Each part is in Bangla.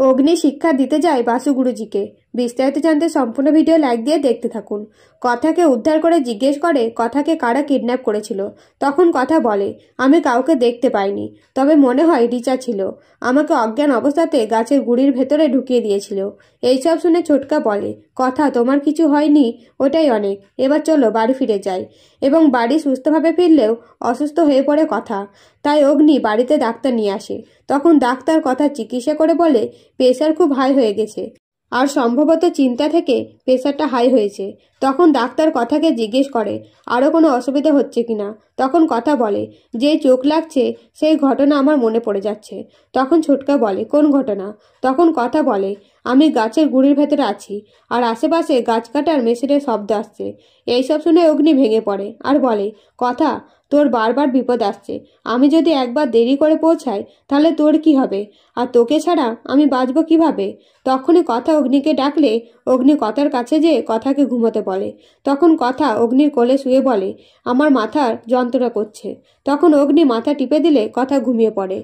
অগ্নি শিক্ষা দিতে যায় বাসু গুরুজিকে। বিস্তারিত জানতে সম্পূর্ণ ভিডিও লাইক দিয়ে দেখতে থাকুন। কথাকে উদ্ধার করে জিজ্ঞেস করে কথাকে কারা কিডন্যাপ করেছিল। তখন কথা বলে, আমি কাউকে দেখতে পাইনি, তবে মনে হয় রিচা ছিল। আমাকে অজ্ঞান অবস্থাতে গাছের গুড়ির ভেতরে ঢুকিয়ে দিয়েছিল। এইসব শুনে ছোটকা বলে, কথা তোমার কিছু হয়নি, ওটাই অনেক। এবার চলো বাড়ি ফিরে যাই। এবং বাড়ি সুস্থভাবে ফিরলেও অসুস্থ হয়ে পড়ে কথা। তাই অগ্নি বাড়িতে ডাক্তার নিয়ে আসে। তখন ডাক্তার কথা চিকিৎসা করে বলে, প্রেশার খুব হাই হয়ে গেছে, আর সম্ভবত চিন্তা থেকে প্রেশারটা হাই হয়েছে। তখন ডাক্তার কথাকে জিজ্ঞেস করে আরও কোনো অসুবিধা হচ্ছে কিনা। তখন কথা বলে, যে চোখ লাগছে সেই ঘটনা আমার মনে পড়ে যাচ্ছে। তখন ছোটকা বলে, কোন ঘটনা? তখন কথা বলে, আমি গাছের গুড়ির ভেতরে আছি, আর আশেপাশে গাছ কাটার মেশিনের শব্দ আসছে। এইসব শুনে অগ্নি ভেঙে পড়ে আর বলে, কথা তোর বারবার বিপদ আসছে। আমি যদি একবার দেরি করে পৌঁছাই তাহলে তোর কি হবে? আর তোকে ছাড়া আমি বাঁচবো কিভাবে? তখনই কথা অগ্নিকে ডাকলে অগ্নি কথার কাছে যেয়ে কথাকে ঘুমোতে বলে। তখন কথা অগ্নির কোলে শুয়ে বলে, আমার মাথার যন্ত্রণা করছে। তখন অগ্নি মাথা টিপে দিলে কথা ঘুমিয়ে পড়ে।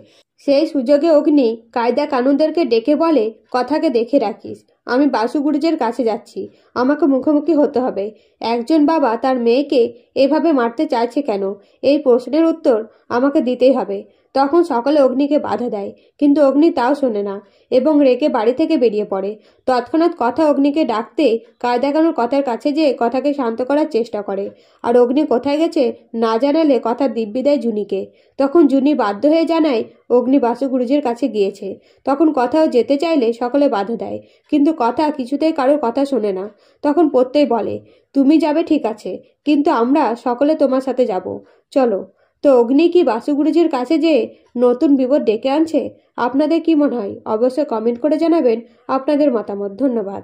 সেই সুযোগে অগ্নি কায়দা কানুনদেরকে ডেকে বলে, কথাকে দেখে রাখিস, আমি বাসু গুরুজের কাছে যাচ্ছি। আমাকে মুখোমুখি হতে হবে। একজন বাবা তার মেয়েকে এভাবে মারতে চাইছে কেন? এই প্রশ্নের উত্তর আমাকে দিতেই হবে। তখন সকলে অগ্নিকে বাধা দেয়, কিন্তু অগ্নি তাও শোনে না এবং রেগে বাড়ি থেকে বেরিয়ে পড়ে। তৎক্ষণাৎ কথা অগ্নিকে ডাকতে কায়দা কানুন কথার কাছে যেয়ে কথাকে শান্ত করার চেষ্টা করে। আর অগ্নি কোথায় গেছে না জানালে কথা দিব্যি দেয় জুনিকে। তখন জুনি বাধ্য হয়ে জানায় অগ্নি বাসু গুরুজির কাছে গিয়েছে। তখন কথাও যেতে চাইলে সকলে বাধা দেয়, কিন্তু কথা কিছুতেই কারোর কথা শোনে না। তখন প্রত্যেক বলে, তুমি যাবে ঠিক আছে, কিন্তু আমরা সকলে তোমার সাথে যাব, চলো। তো অগ্নি কি বাসু গুরুজির কাছে যেয়ে নতুন বিপদ ডেকে আনছে? আপনাদের কি মনে হয় অবশ্যই কমেন্ট করে জানাবেন আপনাদের মতামত। ধন্যবাদ।